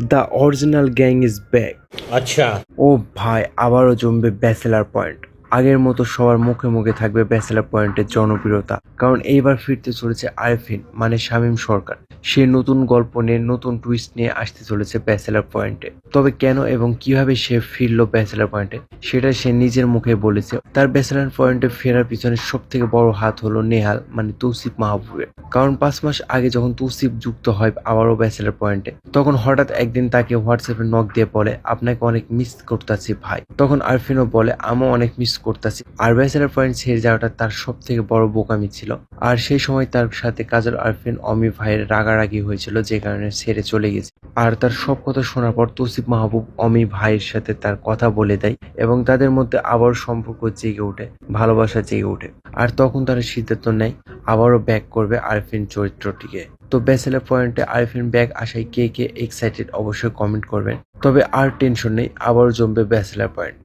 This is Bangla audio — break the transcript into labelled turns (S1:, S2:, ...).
S1: The original gang is back.
S2: अच्छा।
S1: ও ভাই, আবারও জমবে ব্যাচেলার পয়েন্ট। আগের মতো সবার মুখে মুখে থাকবে ব্যাচেলার পয়েন্টের জনপ্রিয়তা, কারণ এইবার ফিরতে চলেছে আরেফিন মানে শামীম সরকার। সে নতুন গল্প নিয়ে, নতুন টুইস্ট নিয়ে আসতে চলেছে ব্যাচেলার পয়েন্টে। তবে কেন এবং কিভাবে সে ফিরলো ব্যাচেলার পয়েন্টে, সেটা সে নিজের মুখে বলেছে। তার ব্যাচেলার পয়েন্টে ফেরার পিছনে সব থেকে বড় হাত হলো নেহাল মানে তৌসিফ মাহবুবের। কারণ 5 মাস আগে যখন তৌসিফ যুক্ত হয় আবারও ব্যাচেলার পয়েন্টে, তখন হঠাৎ একদিন তাকে হোয়াটসঅ্যাপে নক দিয়ে বলে, আপনাকে অনেক মিস করতেছি ভাই। তখন আরফিনও বলে, আমিও অনেক মিস করতেছি। আর ব্যাচেলার পয়েন্ট ছেড়ে যাওয়াটা তার সব থেকে বড় বোকামি ছিল। আর সেই সময় তার সাথে কাজল, আরফিন, অমি ভাইয়ের রাগারাগি হয়েছিল, যে কারণে ছেড়ে চলে গেছে। আর তার সব কথা শোনার পর তৌসিফ মাহবুব অমি ভাইয়ের সাথে তার কথা বলে দেয় এবং তাদের মধ্যে আবার সম্পর্ক জেগে ওঠে, ভালোবাসা জেগে ওঠে। আর তখন তারা সিদ্ধান্ত নেয় আবারও ব্যাক করবে আরফিন চরিত্রটিকে। তো ব্যাচেলার পয়েন্টে আরফিন ব্যাক আসায় কে কে এক্সাইটেড অবশ্যই কমেন্ট করবেন। তবে আর টেনশন নেই, আবারও জমবে ব্যাচেলার পয়েন্ট।